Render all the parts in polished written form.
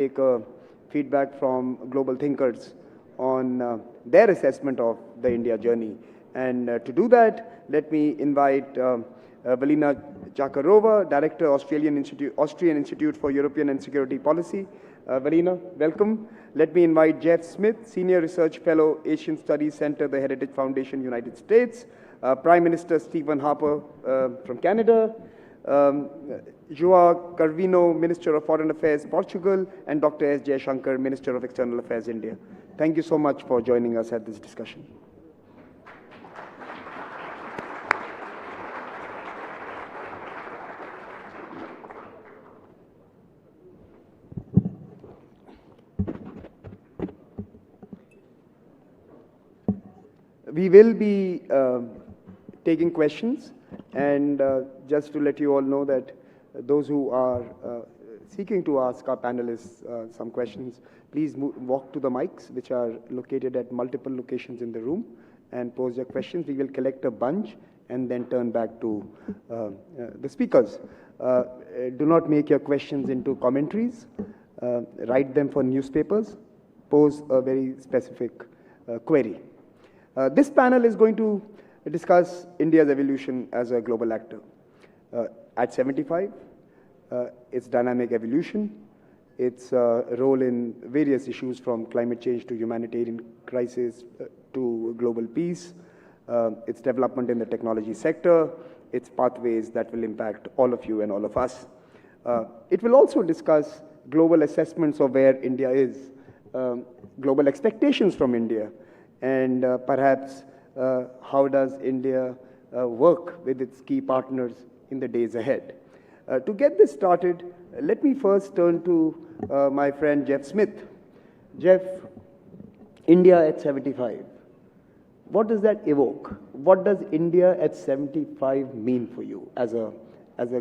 take feedback from global thinkers on their assessment of the India journey. And to do that, let me invite Valina Jakarova, Director, Austrian Institute for European and Security Policy. Valina, welcome. Let me invite Jeff Smith, Senior Research Fellow, Asian Studies Center, the Heritage Foundation, United States. Prime Minister Stephen Harper from Canada. João Carvino, Minister of Foreign Affairs, Portugal, and Dr. S. Jaishankar, Minister of External Affairs, India. Thank you so much for joining us at this discussion. We will be taking questions, and just to let you all know that those who are seeking to ask our panelists some questions, please walk to the mics, which are located at multiple locations in the room, and pose your questions. We will collect a bunch and then turn back to the speakers. Do not make your questions into commentaries. Write them for newspapers. Pose a very specific query. This panel is going to discuss India's evolution as a global actor. At 75, its dynamic evolution, its role in various issues from climate change to humanitarian crisis to global peace, its development in the technology sector, its pathways that will impact all of you and all of us. It will also discuss global assessments of where India is, global expectations from India, and perhaps how does India work with its key partners in the days ahead. To get this started, let me first turn to my friend Jeff Smith. Jeff, India at 75. What does that evoke? What does India at 75 mean for you as a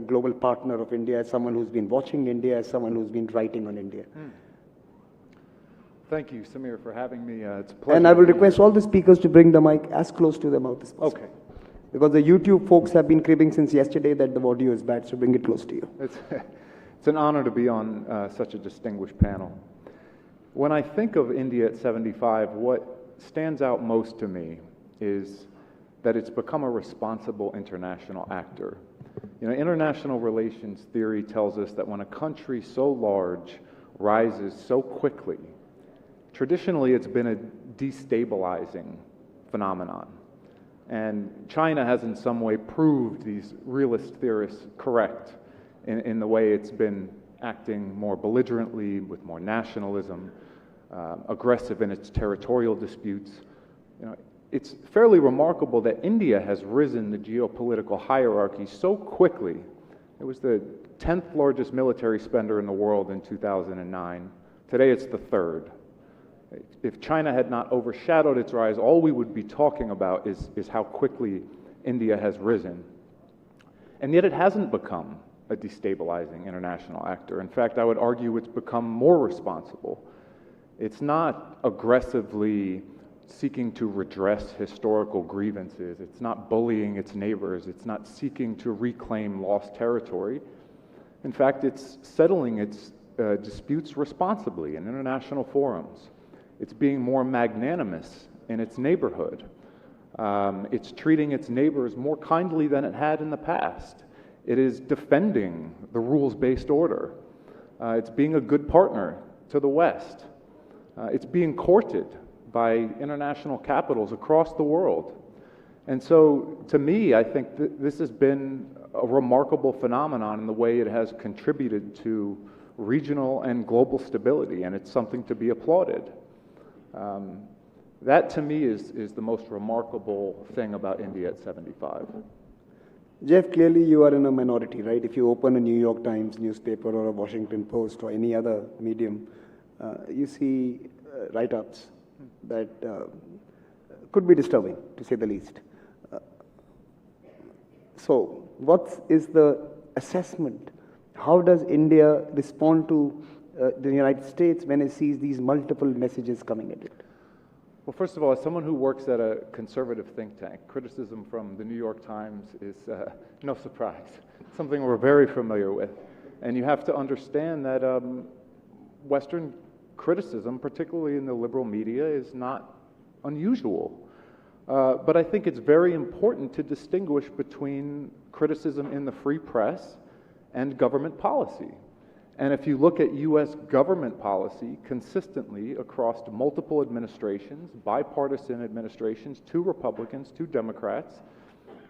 global partner of India, as someone who's been watching India, as someone who's been writing on India? Thank you, Samir, for having me. It's a pleasure. And I will request all the speakers to bring the mic as close to their mouth as possible. Okay. Because the YouTube folks have been cribbing since yesterday that the audio is bad, so bring it close to you. It's an honor to be on such a distinguished panel. When I think of India at 75, what stands out most to me is that it's become a responsible international actor. You know, international relations theory tells us that when a country so large rises so quickly, traditionally it's been a destabilizing phenomenon. And China has in some way proved these realist theorists correct in the way it's been acting more belligerently, with more nationalism, aggressive in its territorial disputes. You know, it's fairly remarkable that India has risen the geopolitical hierarchy so quickly. It was the 10th largest military spender in the world in 2009. Today it's the 3rd. If China had not overshadowed its rise, all we would be talking about is how quickly India has risen. And yet it hasn't become a destabilizing international actor. In fact, I would argue it's become more responsible. It's not aggressively seeking to redress historical grievances. It's not bullying its neighbors. It's not seeking to reclaim lost territory. In fact, it's settling its disputes responsibly in international forums. It's being more magnanimous in its neighborhood. It's treating its neighbors more kindly than it had in the past. It is defending the rules-based order. It's being a good partner to the West. It's being courted by international capitals across the world. And so, to me, I think this has been a remarkable phenomenon in the way it has contributed to regional and global stability, and it's something to be applauded. That, to me, is the most remarkable thing about India at 75. Jeff, clearly you are in a minority, right? If you open a New York Times newspaper or a Washington Post or any other medium, you see write-ups that could be disturbing, to say the least. So, what is the assessment? How does India respond to the United States when it sees these multiple messages coming at it? Well, first of all, as someone who works at a conservative think tank, criticism from the New York Times is no surprise. It's something we're very familiar with. And you have to understand that Western criticism, particularly in the liberal media, is not unusual. But I think it's very important to distinguish between criticism in the free press and government policy. And if you look at U.S. government policy consistently across multiple administrations, bipartisan administrations, 2 Republicans, 2 Democrats,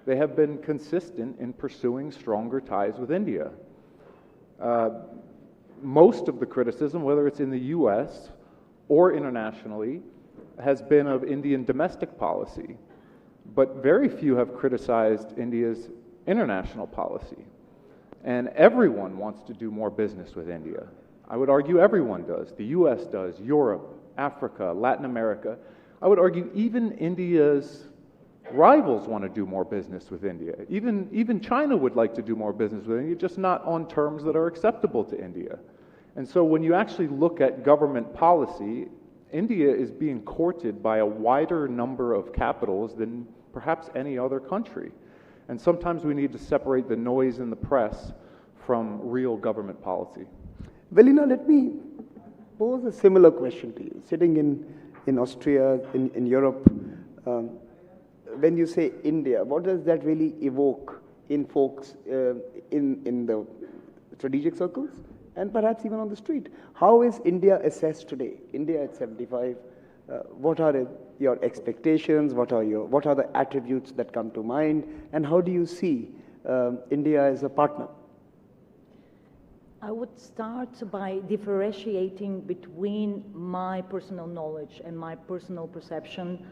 they have been consistent in pursuing stronger ties with India. Most of the criticism, whether it's in the U.S. or internationally, has been of Indian domestic policy, but very few have criticized India's international policy. And everyone wants to do more business with India. I would argue everyone does. The U.S. does, Europe, Africa, Latin America. I would argue even India's rivals want to do more business with India. Even China would like to do more business with India, just not on terms that are acceptable to India. And so when you actually look at government policy, India is being courted by a wider number of capitals than perhaps any other country. And sometimes we need to separate the noise in the press from real government policy. Velina, let me pose a similar question to you. Sitting in Austria, in Europe, when you say India, what does that really evoke in folks in the strategic circles and perhaps even on the street? How is India assessed today? India at 75, what are your expectations? What are the attributes that come to mind? And how do you see India as a partner? I would start by differentiating between my personal knowledge and my personal perception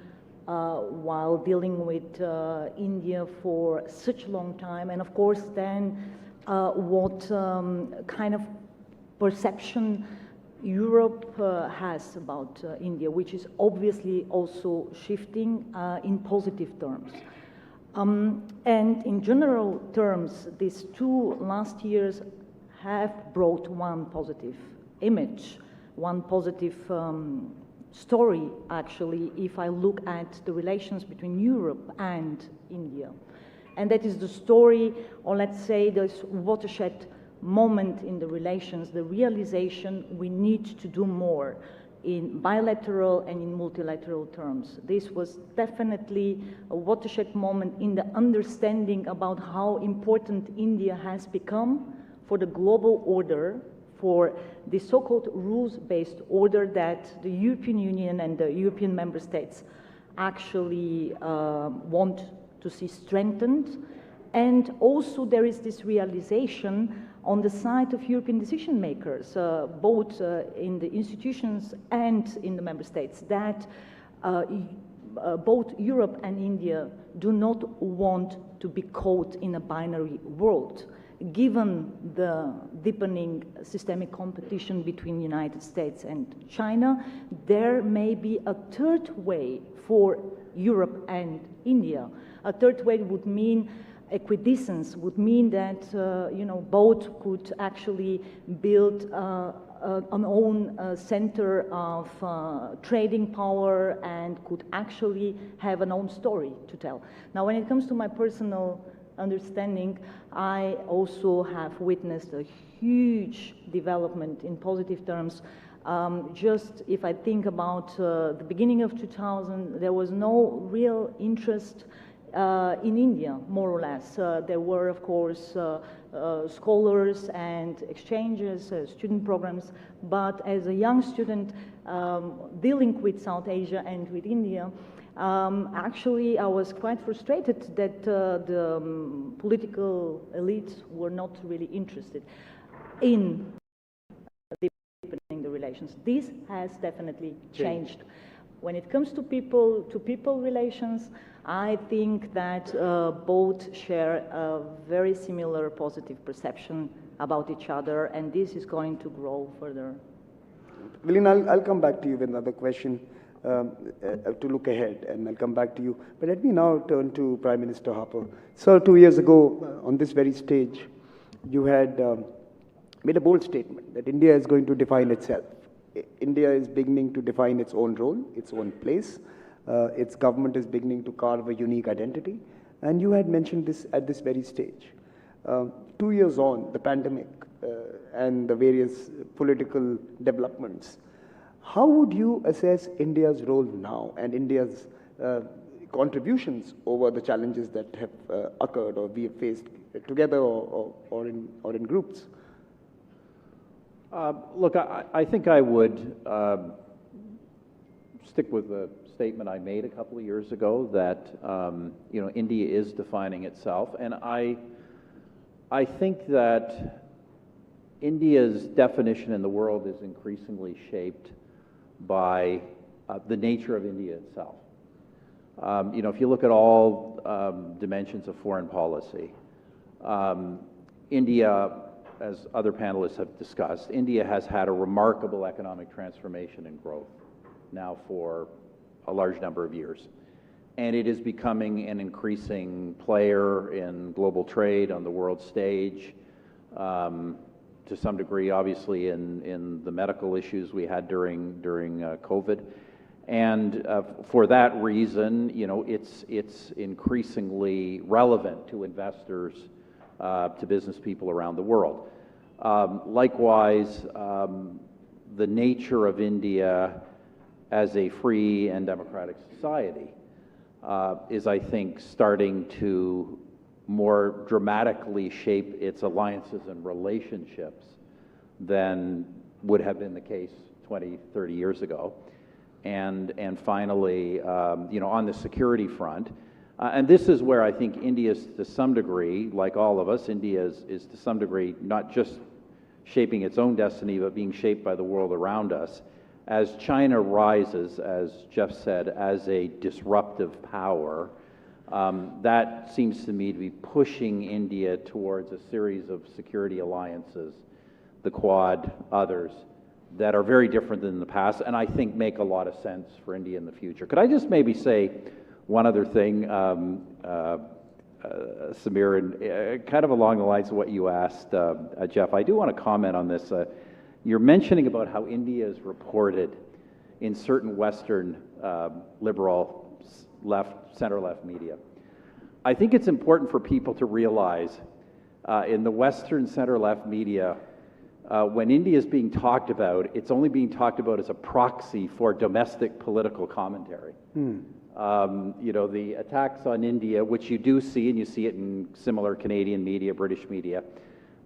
while dealing with India for such a long time, and of course then what kind of perception Europe has about India, which is obviously also shifting in positive terms. And in general terms, these 2 last years have brought one positive image, one positive story, actually, if I look at the relations between Europe and India. And that is the story, or let's say this watershed moment in the relations, the realization we need to do more in bilateral and in multilateral terms. This was definitely a watershed moment in the understanding about how important India has become for the global order, for the so-called rules-based order that the European Union and the European member states actually want to see strengthened. And also there is this realization on the side of European decision makers, both in the institutions and in the member states, that both Europe and India do not want to be caught in a binary world. Given the deepening systemic competition between the United States and China, there may be a third way for Europe and India. A third way would mean equidistance, would mean that both could actually build an own center of trading power and could actually have an own story to tell. Now, when it comes to my personal understanding, I also have witnessed a huge development in positive terms. Just if I think about the beginning of 2000, there was no real interest in India, more or less. There were, of course, scholars and exchanges, student programs, but as a young student dealing with South Asia and with India, actually I was quite frustrated that the political elites were not really interested in deepening the relations. This has definitely changed. When it comes to people relations, I think that both share a very similar positive perception about each other, and this is going to grow further. Velina, I'll come back to you with another question to look ahead, and I'll come back to you. But let me now turn to Prime Minister Harper. Sir, 2 years ago, on this very stage, you had made a bold statement that India is going to define itself. India is beginning to define its own role, its own place. Its government is beginning to carve a unique identity. And you had mentioned this at this very stage. 2 years on, the pandemic and the various political developments. How would you assess India's role now and India's contributions over the challenges that have occurred or we have faced together or in groups? Look, I think I would stick with the statement I made a couple of years ago that India is defining itself, and I think that India's definition in the world is increasingly shaped by the nature of India itself. If you look at all dimensions of foreign policy, India, as other panelists have discussed, India has had a remarkable economic transformation and growth now for a large number of years. And it is becoming an increasing player in global trade on the world stage, to some degree, obviously, in the medical issues we had during COVID. And for that reason, it's increasingly relevant to investors, to business people around the world. Likewise, the nature of India as a free and democratic society is, I think, starting to more dramatically shape its alliances and relationships than would have been the case 20, 30 years ago. And finally, on the security front, and this is where I think India is, to some degree, like all of us, India is to some degree not just shaping its own destiny, but being shaped by the world around us. As China rises, as Jeff said, as a disruptive power, that seems to me to be pushing India towards a series of security alliances, the Quad, others, that are very different than in the past, and I think make a lot of sense for India in the future. Could I just maybe say one other thing, Samir, and kind of along the lines of what you asked, Jeff? I do want to comment on this. You're mentioning about how India is reported in certain Western liberal center-left media. I think it's important for people to realize in the Western center-left media, when India is being talked about, it's only being talked about as a proxy for domestic political commentary. The attacks on India, which you do see, and you see it in similar Canadian media, British media,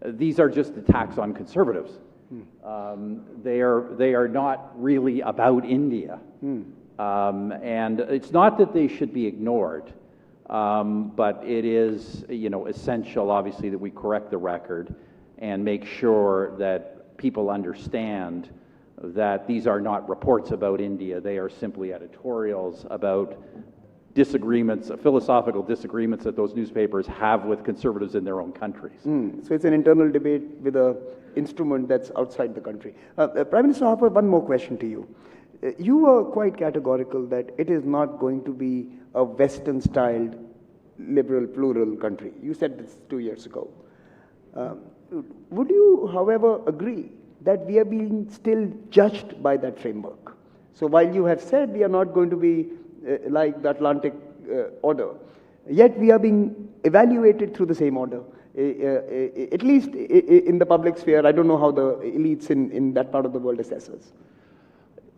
these are just attacks on conservatives. They are not really about India. And it's not that they should be ignored, but it is essential, obviously, that we correct the record and make sure that people understand that these are not reports about India. They are simply editorials about disagreements, philosophical disagreements that those newspapers have with conservatives in their own countries. So it's an internal debate with an instrument that's outside the country. Prime Minister Harper, one more question to you. You were quite categorical that it is not going to be a Western-styled liberal plural country. You said this 2 years ago. Would you, however, agree that we are being still judged by that framework? So while you have said we are not going to be like the Atlantic order, yet we are being evaluated through the same order, at least in the public sphere. I don't know how the elites in that part of the world assess us.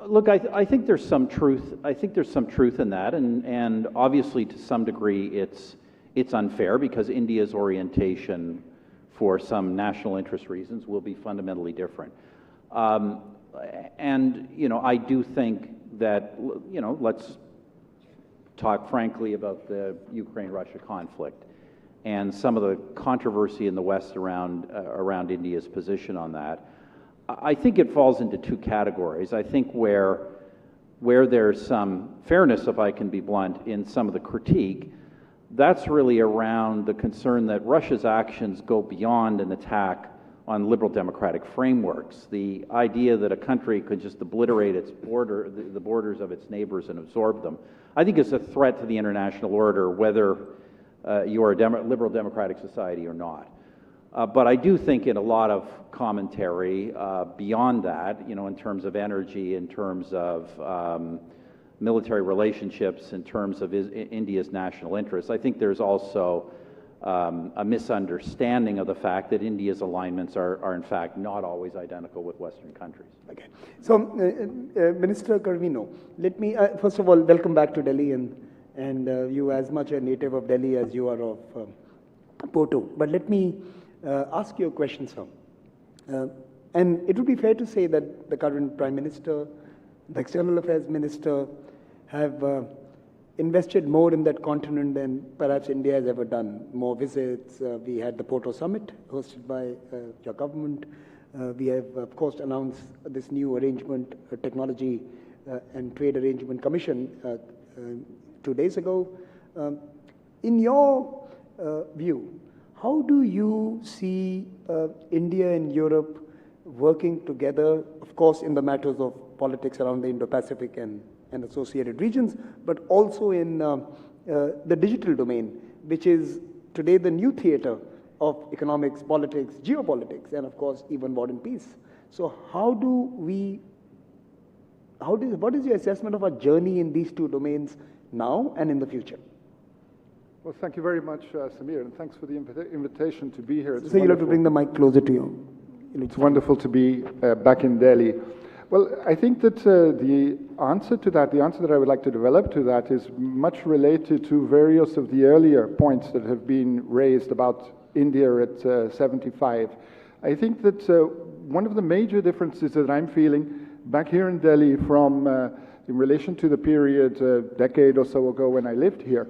Look, I think there's some truth. I think there's some truth in that, and obviously to some degree it's unfair because India's orientation for some national interest reasons will be fundamentally different. And I do think that let's talk frankly about the Ukraine-Russia conflict and some of the controversy in the West around India's position on that. I think it falls into two categories. I think where there's some fairness, if I can be blunt, in some of the critique, that's really around the concern that Russia's actions go beyond an attack on liberal democratic frameworks. The idea that a country could just obliterate the borders of its neighbors and absorb them, I think is a threat to the international order, whether you're a liberal democratic society or not. But I do think in a lot of commentary beyond that, in terms of energy, in terms of military relationships, in terms of India's national interests, I think there's also a misunderstanding of the fact that India's alignments are in fact not always identical with Western countries. Okay. So, Minister Carvino, let me, first of all, welcome back to Delhi, and you as much a native of Delhi as you are of Porto. But let me ask you a question, sir. And it would be fair to say that the current Prime Minister, the External Affairs Minister have invested more in that continent than perhaps India has ever done. More visits. We had the Porto Summit hosted by your government. We have, of course, announced this new arrangement, Technology and Trade Arrangement Commission 2 days ago. In your view, how do you see India and Europe working together, of course, in the matters of politics around the Indo-Pacific and associated regions, but also in the digital domain, which is today the new theater of economics, politics, geopolitics, and of course, even war and peace. So what is your assessment of our journey in these two domains now and in the future? Well, thank you very much, Samir, and thanks for the invitation to be here. So you'll have to bring the mic closer to you. It's wonderful to be back in Delhi. Well, I think that the answer that I would like to develop to that is much related to various of the earlier points that have been raised about India at 75. I think that one of the major differences that I'm feeling back here in Delhi from in relation to the period a decade or so ago when I lived here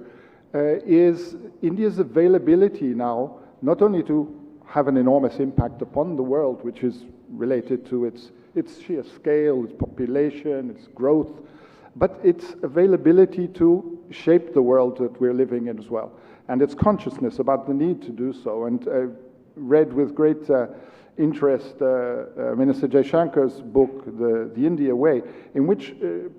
is India's availability now, not only to have an enormous impact upon the world, which is related to its sheer scale, its population, its growth, but its availability to shape the world that we're living in as well, and its consciousness about the need to do so. And I read with great interest Minister Jaishankar's book, The India Way, in which,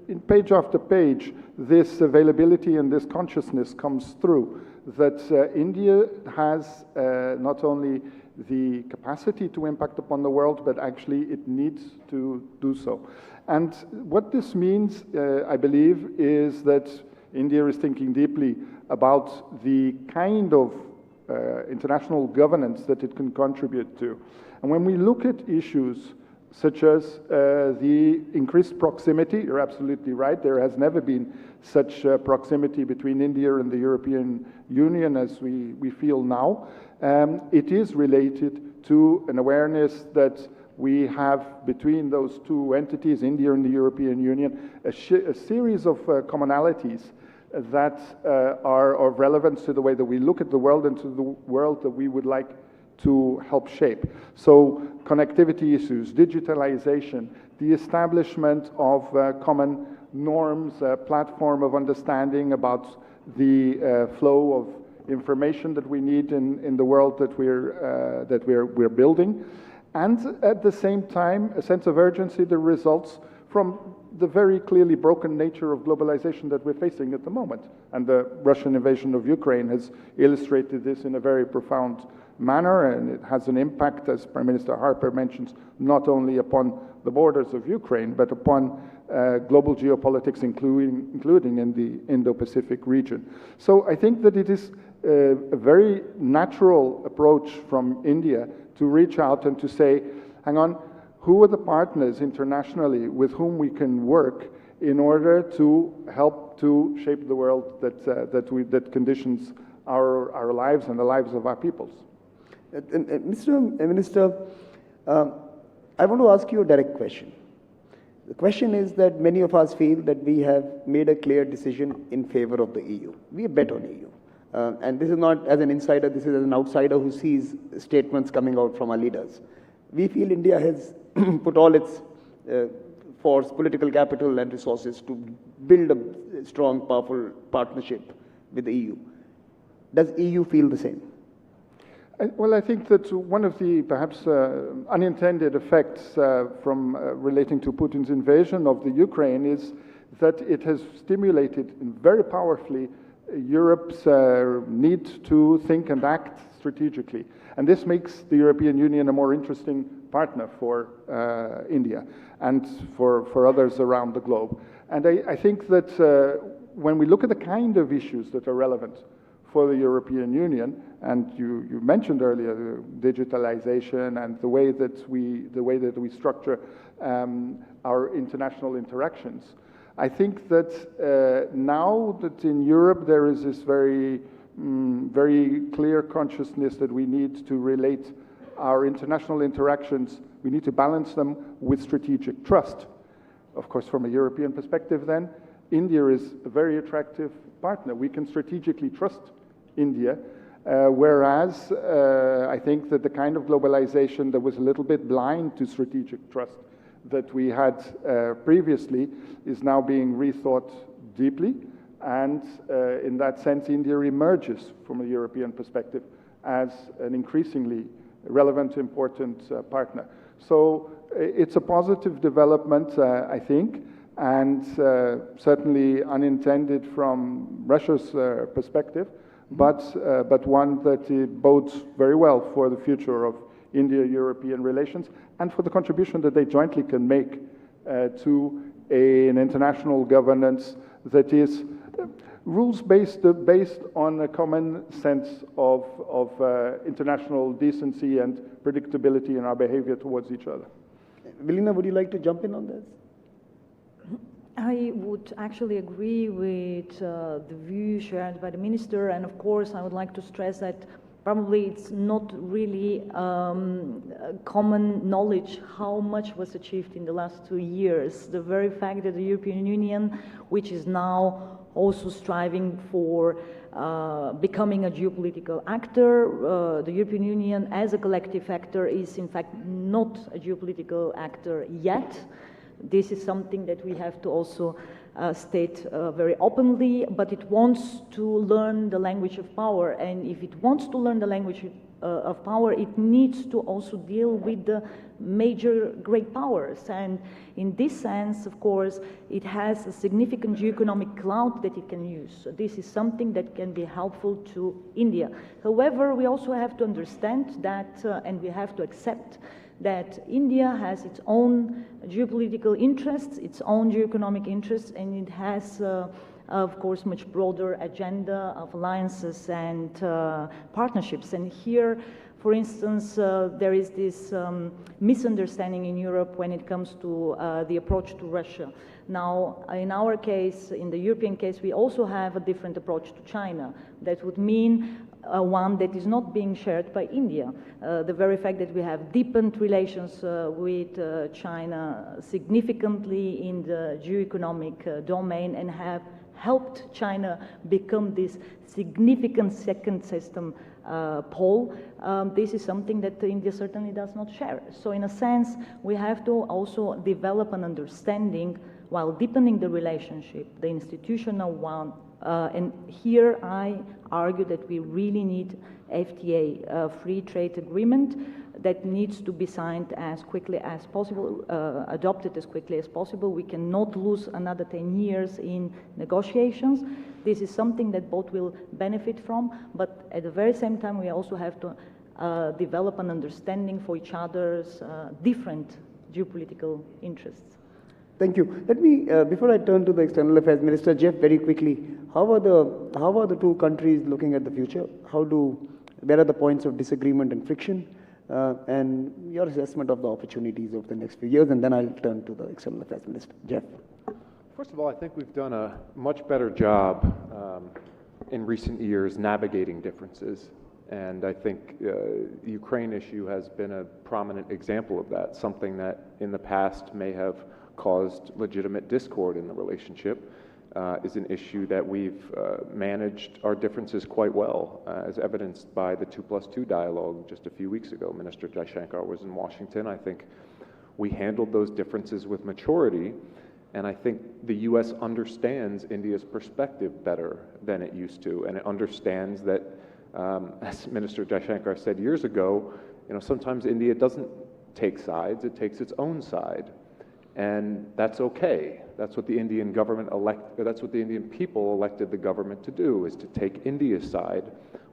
in page after page, this availability and this consciousness comes through, that India has not only the capacity to impact upon the world, but actually it needs to do so. And what this means, I believe, is that India is thinking deeply about the kind of international governance that it can contribute to. And when we look at issues such as the increased proximity, you're absolutely right, there has never been such proximity between India and the European Union as we feel now. It is related to an awareness that we have between those two entities, India and the European Union, a series of commonalities that are of relevance to the way that we look at the world and to the world that we would like to help shape. So connectivity issues, digitalization, the establishment of common norms, a platform of understanding about the flow of information that we need in the world that we're building, and at the same time a sense of urgency that results from the very clearly broken nature of globalization that we're facing at the moment. And the Russian invasion of Ukraine has illustrated this in a very profound manner, and it has an impact, as Prime Minister Harper mentions, not only upon the borders of Ukraine, but upon global geopolitics, including in the Indo-Pacific region. So I think that it is a very natural approach from India to reach out and to say, hang on, who are the partners internationally with whom we can work in order to help to shape the world that conditions our lives and the lives of our peoples? Mr. Minister, I want to ask you a direct question. The question is that many of us feel that we have made a clear decision in favor of the EU. We bet on EU. And this is not as an insider, this is as an outsider who sees statements coming out from our leaders. We feel India has put all its force, political capital and resources to build a strong, powerful partnership with the EU. Does EU feel the same? Well, I think that one of the perhaps unintended effects from relating to Putin's invasion of the Ukraine is that it has stimulated very powerfully Europe's need to think and act strategically. And this makes the European Union a more interesting partner for India and for others around the globe. And I think that when we look at the kind of issues that are relevant for the European Union. And you mentioned earlier digitalization and the way that we structure our international interactions. I think that now that in Europe there is this very clear consciousness that we need to relate our international interactions, we need to balance them with strategic trust. Of course, from a European perspective then, India is a very attractive partner. We can strategically trust India, whereas I think that the kind of globalization that was a little bit blind to strategic trust that we had previously is now being rethought deeply. And in that sense, India emerges from a European perspective as an increasingly relevant, important partner. So it's a positive development, I think, and certainly unintended from Russia's perspective, but one that bodes very well for the future of India-European relations and for the contribution that they jointly can make to an international governance that is rules-based, based on a common sense of international decency and predictability in our behavior towards each other. Velina, would you like to jump in on this? I would actually agree with the view shared by the minister, and of course I would like to stress that probably it's not really common knowledge how much was achieved in the last 2 years. The very fact that the European Union, which is now also striving for becoming a geopolitical actor, the European Union as a collective actor is in fact not a geopolitical actor yet. This is something that we have to also state very openly, but it wants to learn the language of power, and if it wants to learn the language of power, it needs to also deal with the major great powers, and in this sense, of course, it has a significant geoeconomic clout that it can use. So this is something that can be helpful to India. However, we also have to understand that, and we have to accept that India has its own geopolitical interests, its own geoeconomic interests, and it has, of course, much broader agenda of alliances and partnerships. And here, for instance, there is this misunderstanding in Europe when it comes to the approach to Russia. Now, in our case, in the European case, we also have a different approach to China. That would mean one that is not being shared by India. The very fact that we have deepened relations with China significantly in the geoeconomic domain and have helped China become this significant second system pole, this is something that India certainly does not share. So in a sense, we have to also develop an understanding while deepening the relationship, the institutional one. And here I argue that we really need FTA, free trade agreement, that needs to be signed as quickly as possible, adopted as quickly as possible. We cannot lose another 10 years in negotiations. This is something that both will benefit from, but at the very same time we also have to develop an understanding for each other's different geopolitical interests. Thank you. Let me, before I turn to the External Affairs Minister, Jeff, very quickly, how are the two countries looking at the future? Where are the points of disagreement and friction? And your assessment of the opportunities over the next few years, and then I'll turn to the External Affairs Minister. Jeff. First of all, I think we've done a much better job in recent years navigating differences. And I think the Ukraine issue has been a prominent example of that, something that in the past may have caused legitimate discord in the relationship, is an issue that we've managed our differences quite well, as evidenced by the 2+2 dialogue just a few weeks ago. Minister Jaishankar was in Washington. I think we handled those differences with maturity, and I think the U.S. understands India's perspective better than it used to, and it understands that, as Minister Jaishankar said years ago, sometimes India doesn't take sides, it takes its own side. And that's okay. That's what the Indian government that's what the Indian people elected the government to do, is to take India's side.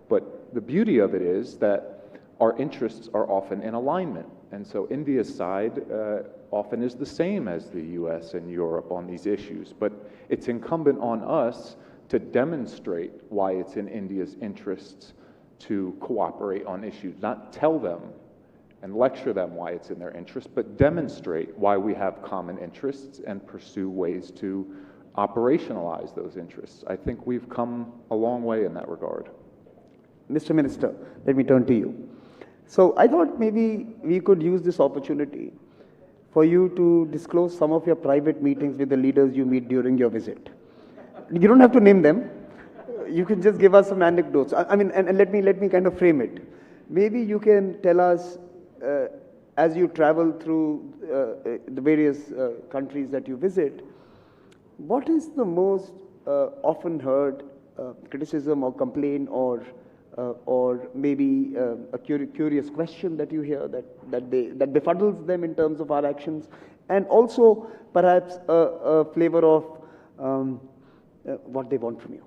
But the beauty of it is that our interests are often in alignment. And so India's side often is the same as the US and Europe on these issues. But it's incumbent on us to demonstrate why it's in India's interests to cooperate on issues, not tell them and lecture them why it's in their interest, but demonstrate why we have common interests and pursue ways to operationalize those interests. I think we've come a long way in that regard. Mr. Minister, let me turn to you. So I thought maybe we could use this opportunity for you to disclose some of your private meetings with the leaders you meet during your visit. You don't have to name them. You can just give us some anecdotes. I mean, and let me kind of frame it. Maybe you can tell us, as you travel through the various countries that you visit, what is the most often heard criticism or complaint or maybe a curious question that you hear that befuddles them in terms of our actions, and also perhaps a flavor of what they want from you.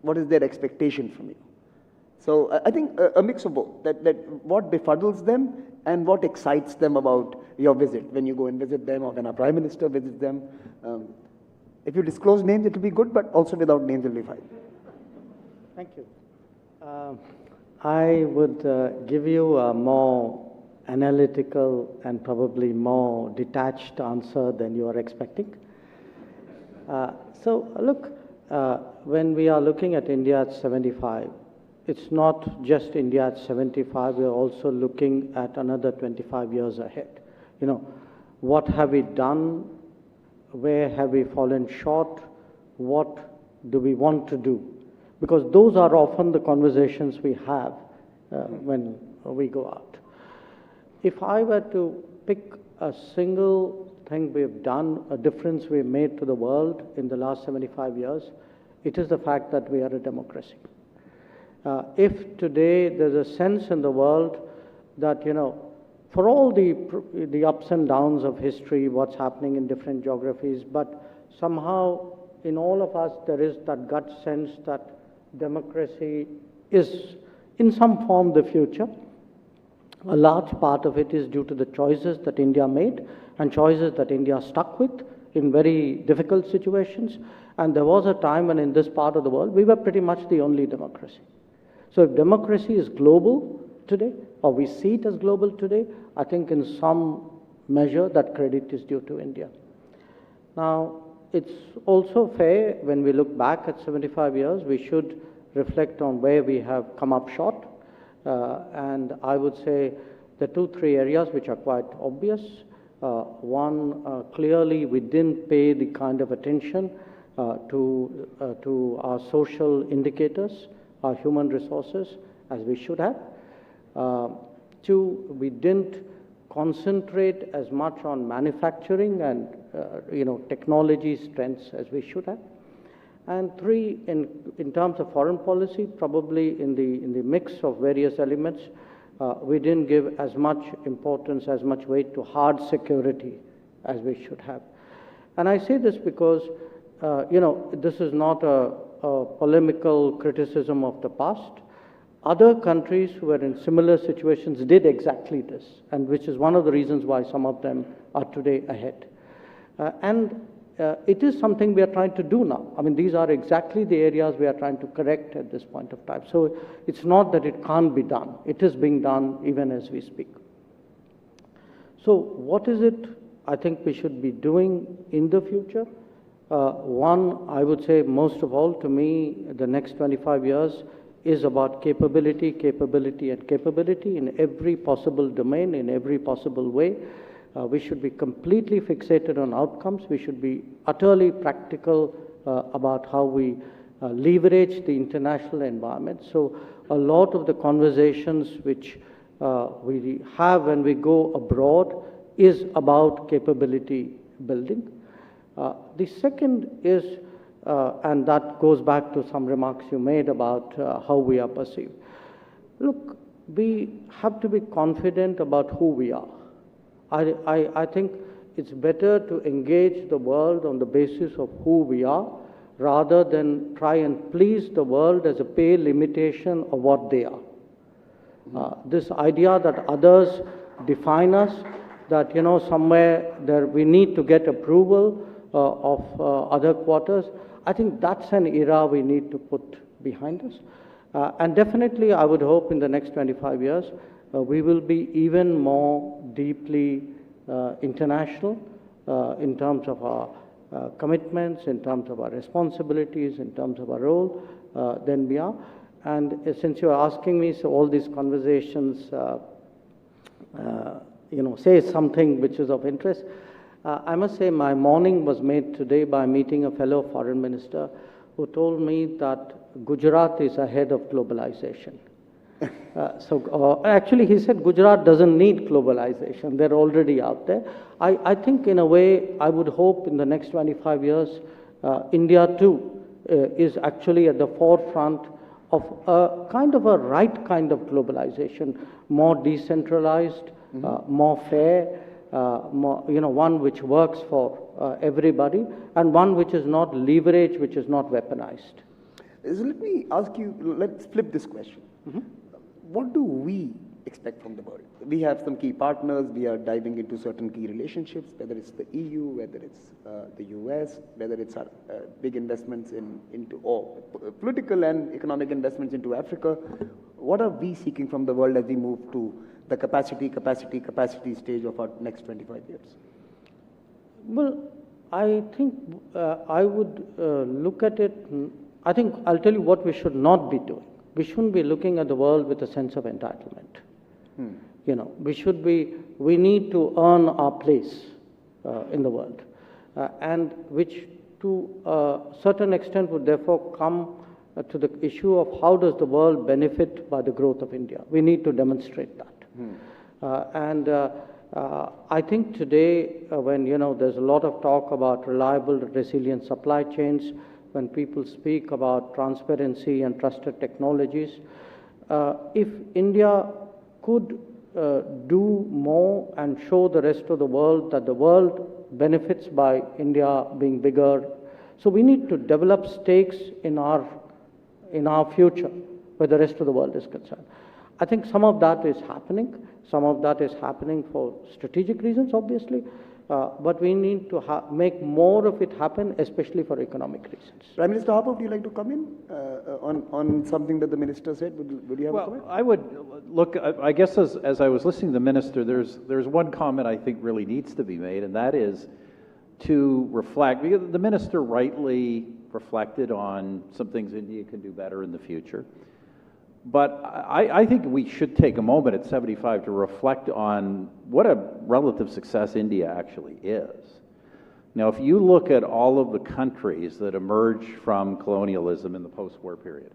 What is their expectation from you? So I think a mix of both, that what befuddles them and what excites them about your visit, when you go and visit them or when our Prime Minister visits them. If you disclose names, it will be good, but also without names, it will be fine. Thank you. I would give you a more analytical and probably more detached answer than you are expecting. So look, when we are looking at India at 75, it's not just India at 75, we are also looking at another 25 years ahead. You know, what have we done? Where have we fallen short? What do we want to do? Because those are often the conversations we have when we go out. If I were to pick a single thing we've done, a difference we've made to the world in the last 75 years, it is the fact that we are a democracy. If today there's a sense in the world that, you know, for all the ups and downs of history, what's happening in different geographies, but somehow in all of us there is that gut sense that democracy is in some form the future. A large part of it is due to the choices that India made and choices that India stuck with in very difficult situations. And there was a time when in this part of the world we were pretty much the only democracy. So if democracy is global today, or we see it as global today, I think in some measure that credit is due to India. Now, it's also fair when we look back at 75 years, we should reflect on where we have come up short. And I would say the 2-3 areas which are quite obvious. One, clearly we didn't pay the kind of attention to our social indicators, our human resources, as we should have. 2, we didn't concentrate as much on manufacturing and technology strengths as we should have. And 3, in terms of foreign policy, probably in the mix of various elements, we didn't give as much importance, as much weight to hard security as we should have. And I say this because, this is not a polemical criticism of the past. Other countries who were in similar situations did exactly this, and which is one of the reasons why some of them are today ahead. It is something we are trying to do now. I mean, these are exactly the areas we are trying to correct at this point of time. So it's not that it can't be done. It is being done even as we speak. So what is it I think we should be doing in the future? One, I would say most of all, to me, the next 25 years is about capability, capability, and capability in every possible domain, in every possible way. We should be completely fixated on outcomes. We should be utterly practical about how we leverage the international environment. So a lot of the conversations which we have when we go abroad is about capability building. The second is, and that goes back to some remarks you made about how we are perceived. Look, we have to be confident about who we are. I think it's better to engage the world on the basis of who we are rather than try and please the world as a pale limitation of what they are. This idea that others define us, that somewhere there we need to get approval, other quarters. I think that's an era we need to put behind us. And definitely, I would hope in the next 25 years, we will be even more deeply international in terms of our commitments, in terms of our responsibilities, in terms of our role than we are. And since you're asking me, so all these conversations, say something which is of interest. I must say my morning was made today by meeting a fellow foreign minister who told me that Gujarat is ahead of globalization. Actually, he said Gujarat doesn't need globalization. They're already out there. I think in a way, I would hope in the next 25 years, India too is actually at the forefront of a kind of a right kind of globalization, more decentralized, more fair, one which works for everybody, and one which is not leveraged, which is not weaponized. So let me ask you, let's flip this question. What do we expect from the world? We have some key partners, we are diving into certain key relationships, whether it's the EU, whether it's the US, whether it's our big investments or political and economic investments into Africa. What are we seeking from the world as we move to the capacity stage of our next 25 years? Well, I think I would look at it, I think I'll tell you what we should not be doing. We shouldn't be looking at the world with a sense of entitlement. We need to earn our place in the world, and which to a certain extent would therefore come to the issue of how does the world benefit by the growth of India. We need to demonstrate that. I think today, when there's a lot of talk about reliable, resilient supply chains, when people speak about transparency and trusted technologies, if India could do more and show the rest of the world that the world benefits by India being bigger, so we need to develop stakes in our future where the rest of the world is concerned. I think some of that is happening. Some of that is happening for strategic reasons, obviously. But we need to make more of it happen, especially for economic reasons. Prime Minister Harper, would you like to come in on something that the Minister said? Would you have a comment? I would look, I guess as I was listening to the Minister, there's one comment I think really needs to be made, and that is to reflect, because the Minister rightly reflected on some things India can do better in the future. But I think we should take a moment at 75 to reflect on what a relative success India actually is. Now, if you look at all of the countries that emerged from colonialism in the post-war period,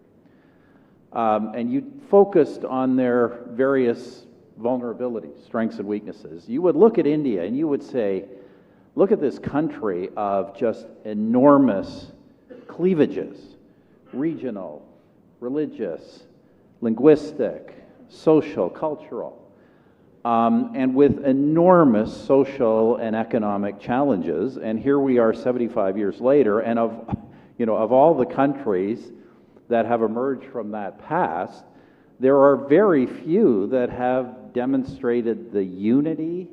and you focused on their various vulnerabilities, strengths and weaknesses, you would look at India and you would say, look at this country of just enormous cleavages, regional, religious, linguistic, social, cultural, and with enormous social and economic challenges. And here we are 75 years later, and of all the countries that have emerged from that past, there are very few that have demonstrated the unity,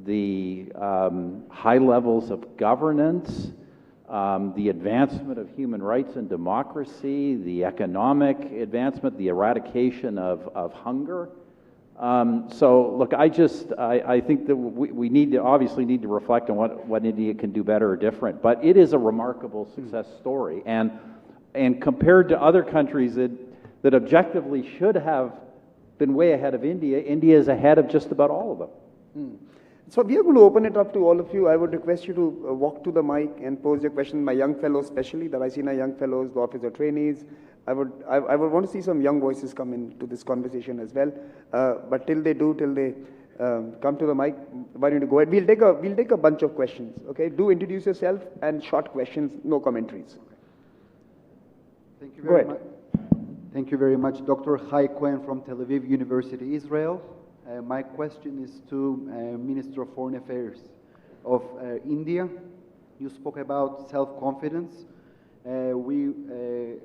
the high levels of governance, the advancement of human rights and democracy, the economic advancement, the eradication of hunger. So, look, I think that we obviously need to reflect on what India can do better or different. But it is a remarkable success story, and compared to other countries that objectively should have been way ahead of India, India is ahead of just about all of them. So we are going to open it up to all of you. I would request you to walk to the mic and pose your question. My young fellows, especially the Raisina young fellows, the officer trainees. I would want to see some young voices come into this conversation as well. But till they come to the mic, why don't you go ahead? We'll take a bunch of questions. Okay, do introduce yourself and short questions, no commentaries. Thank you very much. Thank you very much, Dr. Hai Quen from Tel Aviv University, Israel. My question is to Minister of Foreign Affairs of India. You spoke about self-confidence. We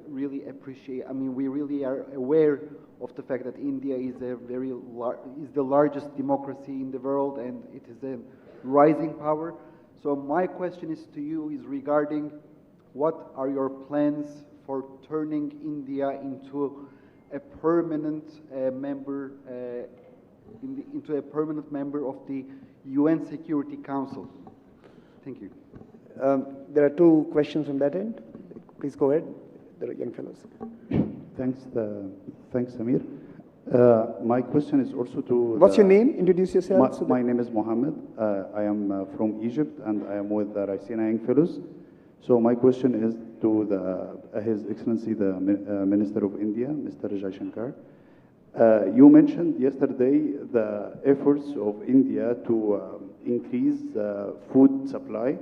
really appreciate, we really are aware of the fact that India is is the largest democracy in the world, and it is a rising power. So my question is to you is regarding what are your plans for turning India into a permanent member into a permanent member of the UN Security Council? Thank you. There are two questions from that end. Please go ahead, the young fellows. Thanks, Samir. My question is also to... What's your name? Introduce yourself. My name is Mohammed. I am from Egypt, and I am with the Raisina Young Fellows. So my question is to His Excellency, the Minister of India, Mr. Jaishankar. You mentioned yesterday the efforts of India to increase food supply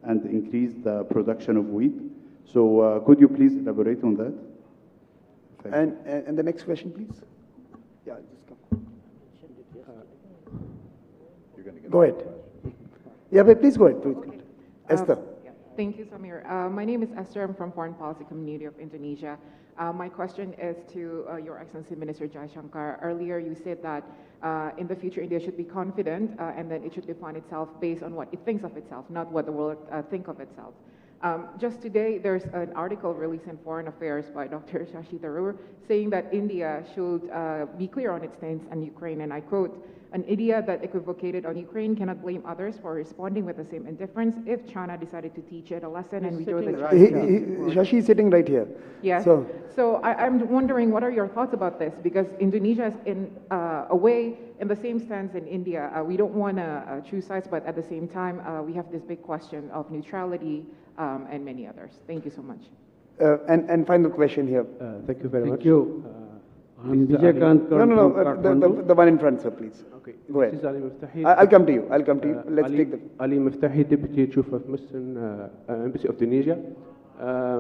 and increase the production of wheat. So could you please elaborate on that? And the next question, please. Yeah, just come. You're going to get Go ahead. Yeah, but please go ahead. Please. Okay. Esther. Thank you, Samir. My name is Esther. I'm from Foreign Policy Community of Indonesia. My question is to Your Excellency Minister Jaishankar. Earlier, you said that in the future, India should be confident and that it should define itself based on what it thinks of itself, not what the world think of itself. Just today, there's an article released in Foreign Affairs by Dr. Shashi Tharoor saying that India should be clear on its stance on Ukraine, and I quote, "An India that equivocated on Ukraine cannot blame others for responding with the same indifference if China decided to teach it a lesson and withdraw the troops." Shashi is sitting right here. Yes. So I'm wondering, what are your thoughts about this? Because Indonesia is in a way in the same stance in India. We don't want to choose sides, but at the same time, we have this big question of neutrality and many others. Thank you so much. And final question here. Thank you very much. Thank you. I'm Vijayakant. No, the one in front, sir, please. Okay. Go ahead. This is Ali Miftahi. I'll come to you. Let's take the... Ali Miftahi, Deputy Chief of Mission, Embassy of Tunisia.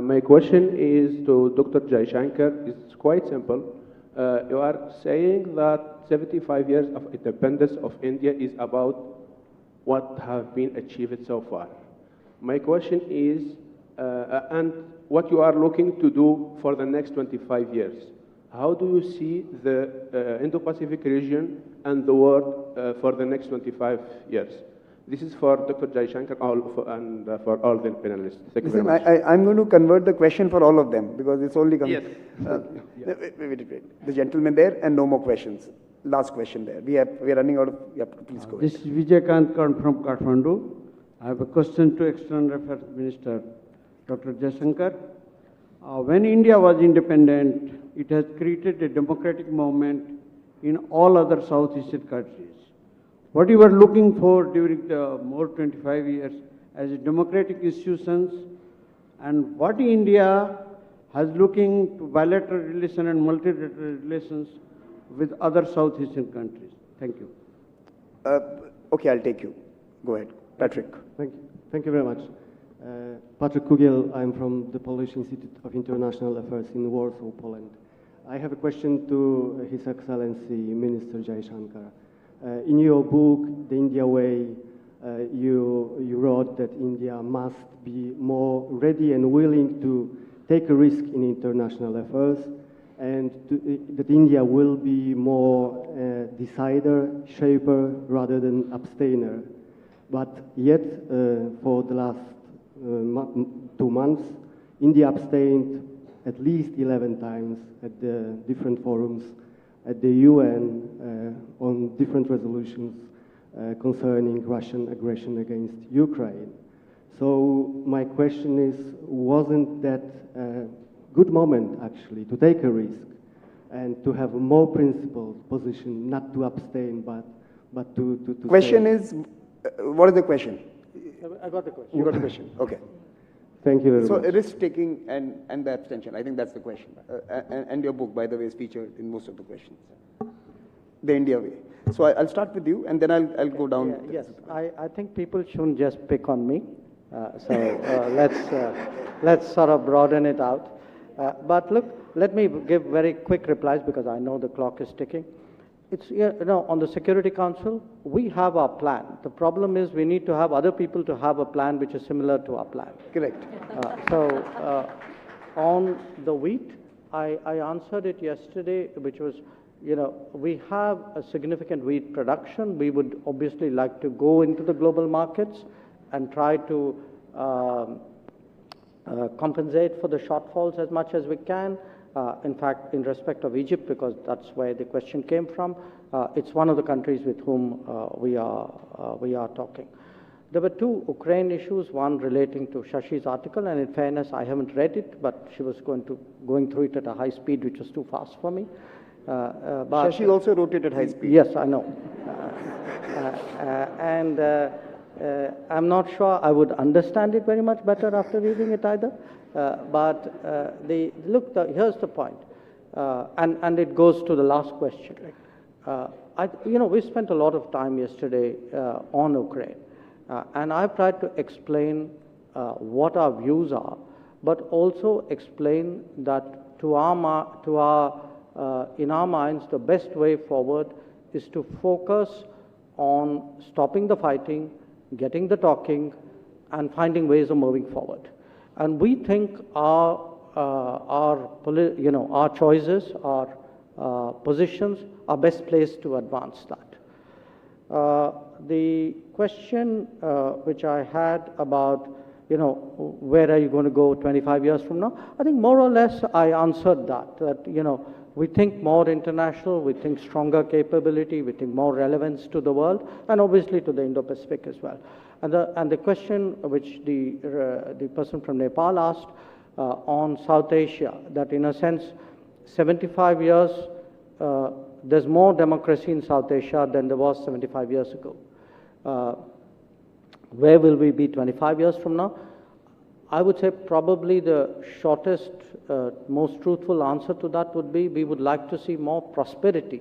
My question is to Dr. Jaishankar. It's quite simple. You are saying that 75 years of independence of India is about what have been achieved so far. My question is, and what you are looking to do for the next 25 years. How do you see the Indo-Pacific region and the world for the next 25 years? This is for Dr. Jaishankar and for all the panelists. Thank you very much. I'm going to convert the question for all of them because it's only coming. Yes. Wait. The gentleman there and no more questions. Last question there. We are running out of... Yeah, please go ahead. This is Vijayakant from Kathmandu. I have a question to External Affairs Minister, Dr. Jaishankar. When India was independent, it has created a democratic movement in all other South Asian countries. What you were looking for during the more 25 years as democratic institutions, and what India has looking to bilateral relations and multilateral relations with other South Asian countries. Thank you. Okay, I'll take you. Go ahead. Patrick. Thank you. Thank you very much. Patrick Kugel, I'm from the Polish Institute of International Affairs in Warsaw, Poland. I have a question to His Excellency Minister Jaishankar. In your book, The India Way, you wrote that India must be more ready and willing to take a risk in international affairs, and that India will be more decider, shaper, rather than abstainer. But yet, for the last 2 months, India abstained at least 11 times at the different forums at the UN on different resolutions concerning Russian aggression against Ukraine. So my question is, wasn't that a good moment, actually, to take a risk and to have a more principled position, not to abstain, but to Question say, is, what is the question? I got the question. You got the question. Okay. Thank you very much. So risk-taking and the abstention, I think that's the question. And your book, by the way, is featured in most of the questions. The India Way. So I'll start with you, and then I'll go down. Yeah, yes, I think people shouldn't just pick on me. Let's sort of broaden it out. But look, let me give very quick replies because I know the clock is ticking. It's, on the Security Council, we have our plan. The problem is we need to have other people to have a plan which is similar to our plan. Correct. On the wheat, I answered it yesterday, which was, we have a significant wheat production. We would obviously like to go into the global markets, and try to compensate for the shortfalls as much as we can. In fact, in respect of Egypt, because that's where the question came from, it's one of the countries with whom we are talking. There were two Ukraine issues, one relating to Shashi's article, and in fairness, I haven't read it, but she was going through it at a high speed, which was too fast for me. But Shashi also wrote it at high speed. Yes, I know. I'm not sure I would understand it very much better after reading it either. Here's the point, and it goes to the last question. We spent a lot of time yesterday on Ukraine, and I've tried to explain what our views are, but also explain that in our minds, the best way forward is to focus on stopping the fighting, getting the talking, and finding ways of moving forward. And we think our choices, our positions are best placed to advance that. The question which I had about, where are you going to go 25 years from now? I think more or less I answered that, we think more international, we think stronger capability, we think more relevance to the world, and obviously to the Indo-Pacific as well. And the question which the person from Nepal asked on South Asia, that in a sense, 75 years, there's more democracy in South Asia than there was 75 years ago. Where will we be 25 years from now? I would say probably the shortest, most truthful answer to that would be we would like to see more prosperity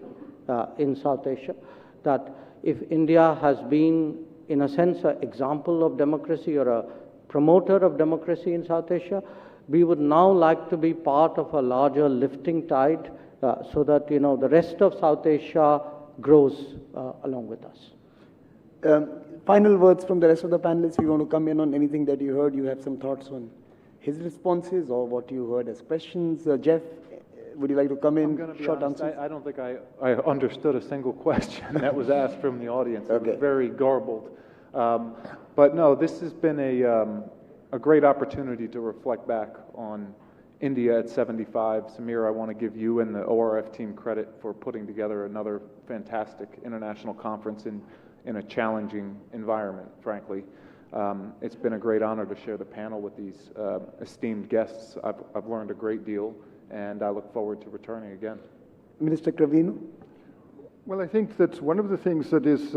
in South Asia. That if India has been, in a sense, an example of democracy or a promoter of democracy in South Asia, we would now like to be part of a larger lifting tide so that, the rest of South Asia grows along with us. Final words from the rest of the panelists. You want to come in on anything that you heard? You have some thoughts on his responses or what you heard as questions? Jeff, would you like to come in? I'm going to be short honest, answers? I don't think I understood a single question that was asked from the audience. Okay. It was very garbled. But no, this has been a great opportunity to reflect back on India at 75. Samir, I want to give you and the ORF team credit for putting together another fantastic international conference in a challenging environment, frankly. It's been a great honor to share the panel with these esteemed guests. I've learned a great deal, and I look forward to returning again. Minister Cravino? Well, I think that one of the things that is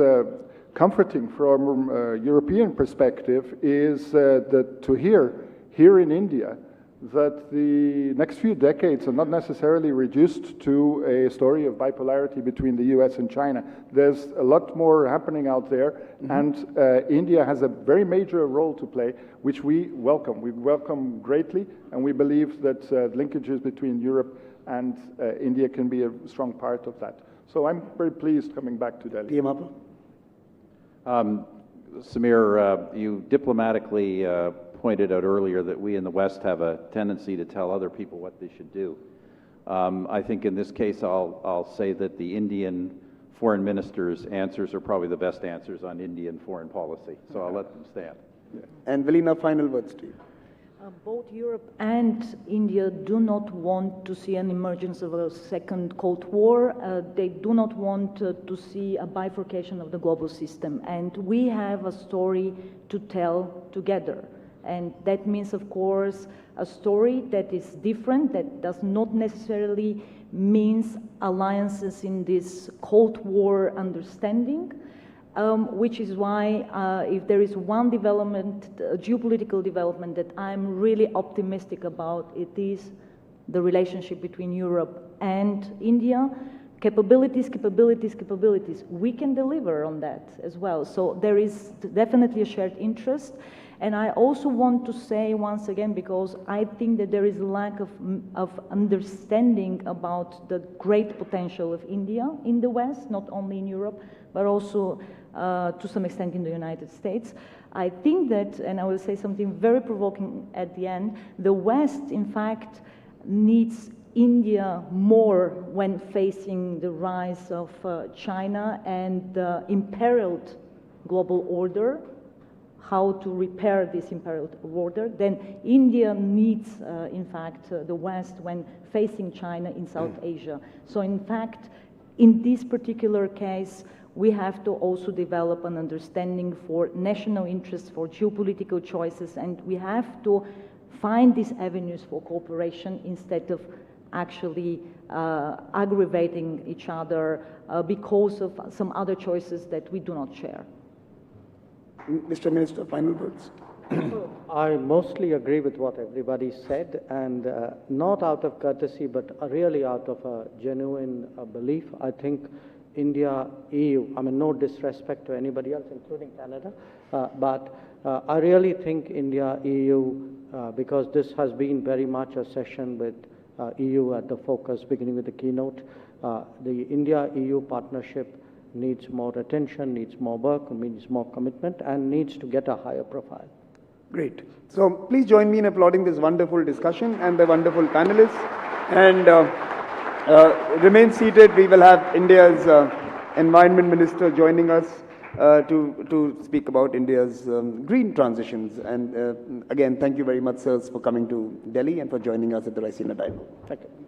comforting from a European perspective is that to hear here in India that the next few decades are not necessarily reduced to a story of bipolarity between the US and China. There's a lot more happening out there, and India has a very major role to play, which we welcome. We welcome greatly, and we believe that linkages between Europe and India can be a strong part of that. So I'm very pleased coming back to Delhi. Samir, you diplomatically pointed out earlier that we in the West have a tendency to tell other people what they should do. I think in this case, I'll say that the Indian foreign minister's answers are probably the best answers on Indian foreign policy, so I'll let them stand. And Velina, final words to you. Both Europe and India do not want to see an emergence of a second Cold War. They do not want to see a bifurcation of the global system. And we have a story to tell together. And that means, of course, a story that is different, that does not necessarily mean alliances in this Cold War understanding, which is why if there is one development, geopolitical development that I'm really optimistic about, it is the relationship between Europe and India. Capabilities, capabilities, capabilities. We can deliver on that as well. So there is definitely a shared interest. And I also want to say once again, because I think that there is a lack of understanding about the great potential of India in the West, not only in Europe, but also to some extent in the United States. I think that, and I will say something very provoking at the end, the West, in fact, needs India more when facing the rise of China and the imperiled global order. how to repair this imperial order, then India needs, in fact, the West when facing China in South Asia. So in fact, in this particular case, we have to also develop an understanding for national interests, for geopolitical choices, and we have to find these avenues for cooperation instead of actually aggravating each other because of some other choices that we do not share. Mr. Minister, final words. I mostly agree with what everybody said, and not out of courtesy, but really out of a genuine belief. I think India, EU, I mean, no disrespect to anybody else, including Canada, but I really think India, EU, because this has been very much a session with EU at the focus, beginning with the keynote. The India-EU partnership needs more attention, needs more work, needs more commitment, and needs to get a higher profile. Great. So please join me in applauding this wonderful discussion and the wonderful panelists. And remain seated. We will have India's Environment Minister joining us to speak about India's green transitions. And again, thank you very much, sirs, for coming to Delhi and for joining us at the Raisina Dialogue. Thank you.